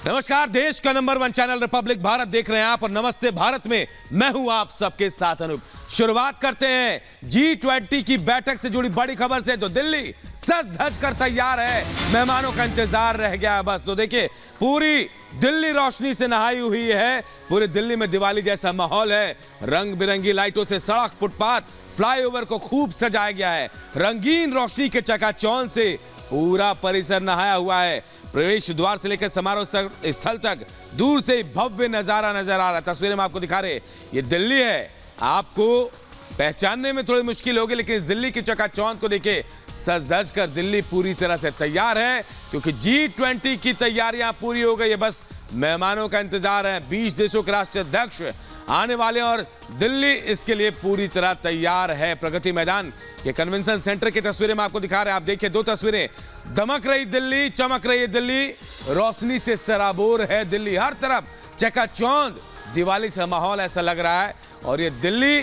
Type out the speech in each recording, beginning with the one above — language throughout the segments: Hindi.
नमस्कार, देश का नंबर 1 चैनल रिपब्लिक भारत देख रहे हैं आप और नमस्ते भारत में मैं हूं आप सबके साथ अनूप। शुरुआत करते हैं G20 की बैठक से जुड़ी बड़ी खबर से। तो दिल्ली सज धज कर तैयार है, मेहमानों का इंतजार रह गया है बस। तो देखिए, पूरी दिल्ली रोशनी से नहाई हुई है, पूरी दिल्ली में दिवाली जैसा माहौल है। रंग बिरंगी लाइटों से सड़क, फुटपाथ, फ्लाईओवर को खूब सजाया गया है। रंगीन रोशनी के चकाचौंध से पूरा परिसर नहाया हुआ है। प्रवेश द्वार से लेकर समारोह स्थल तक दूर से भव्य नजारा नजर आ रहा है। तस्वीरें में आपको दिखा रहे, ये दिल्ली है। आपको पहचानने में थोड़ी मुश्किल होगी, लेकिन इस दिल्ली की चकाचौंध को देखिए। सज धज कर दिल्ली पूरी तरह से तैयार है, क्योंकि G20 की तैयारियां पूरी हो गई है। बस मेहमानों का इंतजार है। 20 देशों के राष्ट्राध्यक्ष आने वाले और दिल्ली इसके लिए पूरी तरह तैयार है। प्रगति मैदान के कन्वेंशन सेंटर की तस्वीरें मैं आपको दिखा रहे हैं। आप देखिए, दो तस्वीरें। दमक रही दिल्ली, चमक रही है दिल्ली, रोशनी से सराबोर है दिल्ली। हर तरफ चकाचौंध, दिवाली सा माहौल ऐसा लग रहा है। और ये दिल्ली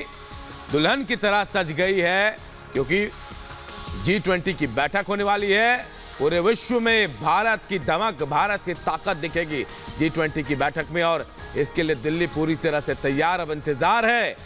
दुल्हन की तरह सज गई है, क्योंकि G20 की बैठक होने वाली है। पूरे विश्व में भारत की धमक, भारत की ताकत दिखेगी G20 की बैठक में, और इसके लिए दिल्ली पूरी तरह से तैयार। अब इंतजार है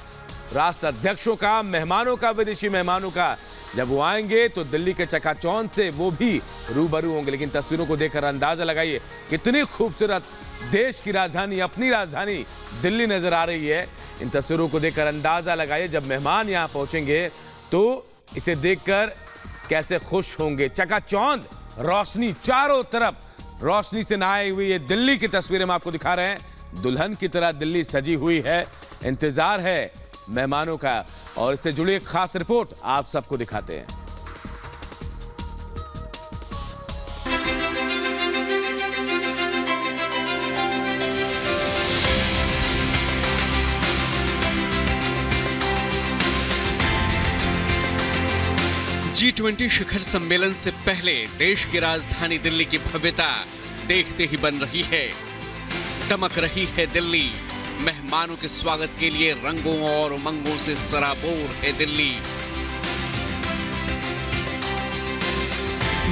राष्ट्राध्यक्षों का, मेहमानों का, विदेशी मेहमानों का। जब वो आएंगे तो दिल्ली के चकाचौंध से वो भी रूबरू होंगे। लेकिन तस्वीरों को देखकर अंदाजा लगाइए कितनी खूबसूरत देश की राजधानी, अपनी राजधानी दिल्ली नजर आ रही है। इन तस्वीरों को देखकर अंदाजा लगाइए, जब मेहमान यहाँ पहुंचेंगे तो इसे देखकर कैसे खुश होंगे। चकाचौंध, रोशनी, चारों तरफ रोशनी से नहाई हुई है दिल्ली की तस्वीरें हम आपको दिखा रहे हैं। दुल्हन की तरह दिल्ली सजी हुई है। इंतजार है मेहमानों का, और इससे जुड़ी एक खास रिपोर्ट आप सबको दिखाते हैं। G20 शिखर सम्मेलन से पहले देश की राजधानी दिल्ली की भव्यता देखते ही बन रही है। दमक रही है दिल्ली, मेहमानों के स्वागत के लिए रंगों और उमंगों से सराबोर है दिल्ली।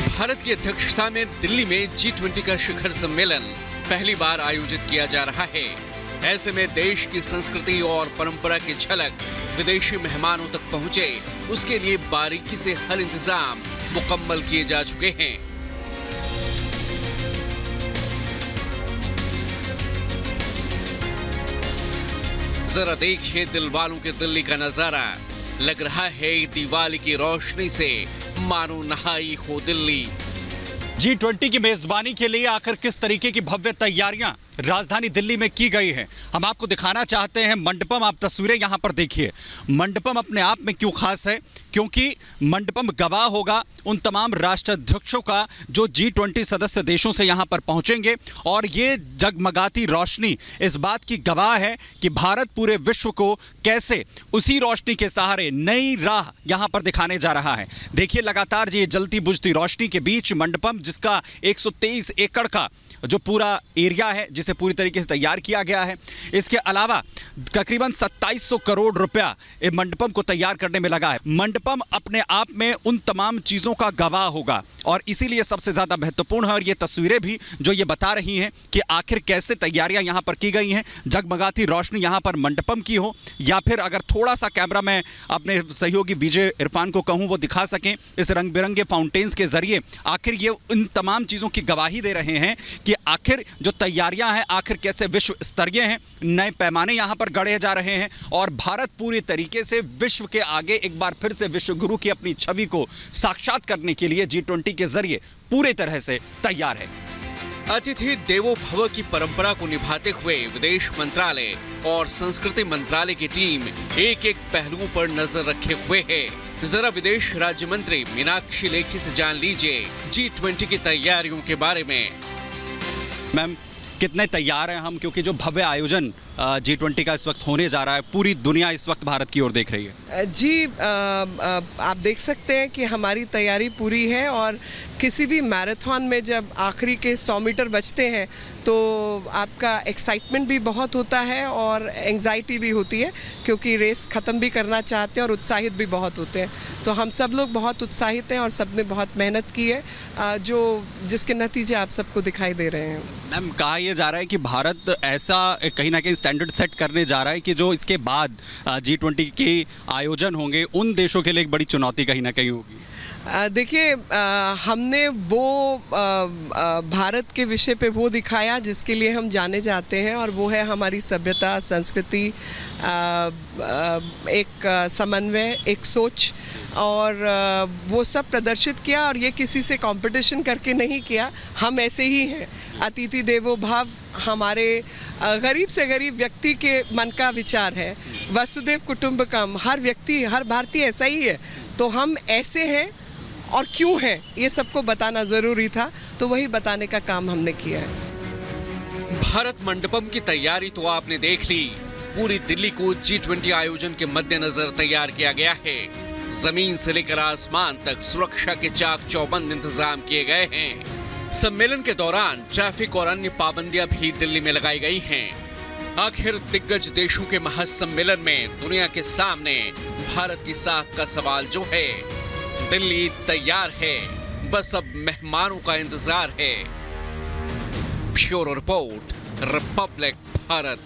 भारत की अध्यक्षता में दिल्ली में G20 का शिखर सम्मेलन पहली बार आयोजित किया जा रहा है। ऐसे में देश की संस्कृति और परंपरा की झलक विदेशी मेहमानों तक पहुंचे, उसके लिए बारीकी से हर इंतजाम मुकम्मल किए जा चुके हैं। जरा देखिए दिल वालों के दिल्ली का नजारा। लग रहा है दिवाली की रोशनी से मानो नहाई हो दिल्ली। G20 की मेजबानी के लिए आखिर किस तरीके की भव्य तैयारियां राजधानी दिल्ली में की गई है, हम आपको दिखाना चाहते हैं। मंडपम, आप तस्वीरें यहां पर देखिए। मंडपम अपने आप में क्यों खास है? क्योंकि मंडपम गवाह होगा उन तमाम राष्ट्राध्यक्षों का जो G20 सदस्य देशों से यहां पर पहुंचेंगे, और ये जगमगाती रोशनी इस बात की गवाह है कि भारत पूरे विश्व को कैसे उसी रोशनी के सहारे नई राह यहां पर दिखाने जा रहा है। देखिए, लगातार ये जलती बुझती रोशनी के बीच मंडपम, जिसका 123 एकड़ का जो पूरा एरिया है, जिसे पूरी तरीके से तैयार किया गया है। इसके अलावा तकरीबन 2700 करोड़ रुपया इस मंडपम को तैयार करने में लगा है। मंडपम अपने आप में उन तमाम चीज़ों का गवाह होगा, और इसीलिए सबसे ज़्यादा महत्वपूर्ण है। और ये तस्वीरें भी जो ये बता रही हैं कि आखिर कैसे तैयारियां यहाँ पर की गई हैं। जगमगाती रोशनी यहाँ पर मंडपम की हो, या फिर अगर थोड़ा सा कैमरा में अपने सहयोगी विजय इरफान को कहूँ वो दिखा सकें, इस रंग बिरंगे फाउंटेन्स के जरिए आखिर ये उन तमाम चीज़ों की गवाही दे रहे हैं कि आखिर जो तैयारियां हैं आखिर कैसे विश्व स्तरीय हैं। नए पैमाने यहां पर गढ़े जा रहे हैं, और भारत पूरी तरीके से विश्व के आगे एक बार फिर से विश्व गुरु की अपनी छवि को साक्षात करने के लिए G20 के जरिए पूरे तरह से तैयार है। अतिथि देवो भव की परंपरा को निभाते हुए विदेश मंत्रालय और संस्कृति मंत्रालय की टीम एक एक पहलुओं पर नजर रखे हुए है। जरा विदेश राज्य मंत्री मीनाक्षी लेखी से जान लीजिए G20 की तैयारियों के बारे में। मैम, कितने तैयार हैं हम? क्योंकि जो भव्य आयोजन G20 का इस वक्त होने जा रहा है, पूरी दुनिया इस वक्त भारत की ओर देख रही है। जी, आप देख सकते हैं कि हमारी तैयारी पूरी है, और किसी भी मैराथन में जब आखिरी के 100 मीटर बचते हैं तो आपका एक्साइटमेंट भी बहुत होता है और एंग्जाइटी भी होती है, क्योंकि रेस ख़त्म भी करना चाहते हैं और उत्साहित भी बहुत होते हैं। तो हम सब लोग बहुत उत्साहित हैं और सब ने बहुत मेहनत की है, जिसके नतीजे आप सबको दिखाई दे रहे हैं। मैम, कहा यह जा रहा है कि भारत ऐसा कहीं ना कहीं स्टैंडर्ड सेट करने जा रहा है कि जो इसके बाद G20 के आयोजन होंगे उन देशों के लिए एक बड़ी चुनौती कहीं ना कहीं होगी। देखिए, हमने वो भारत के विषय पे वो दिखाया जिसके लिए हम जाने जाते हैं, और वो है हमारी सभ्यता, संस्कृति, एक समन्वय, एक सोच, और वो सब प्रदर्शित किया। और ये किसी से कंपटीशन करके नहीं किया, हम ऐसे ही हैं। अतिथि देवो भव हमारे गरीब से गरीब व्यक्ति के मन का विचार है। वसुदेव कुटुंबकम, हर व्यक्ति, हर भारतीय ऐसा ही है। तो हम ऐसे हैं और क्यों है, ये सबको बताना ज़रूरी था, तो वही बताने का काम हमने किया है। भारत मंडपम की तैयारी तो आपने देख ली। पूरी दिल्ली को G20 आयोजन के मद्देनजर तैयार किया गया है। जमीन से लेकर आसमान तक सुरक्षा के चाक चौबंद इंतजाम किए गए हैं। सम्मेलन के दौरान ट्रैफिक और अन्य पाबंदियां भी दिल्ली में लगाई गई हैं। आखिर दिग्गज देशों के महासम्मेलन में दुनिया के सामने भारत की साख का सवाल जो है, दिल्ली तैयार है, बस अब मेहमानों का इंतजार है। Bureau report, Republic Bharat.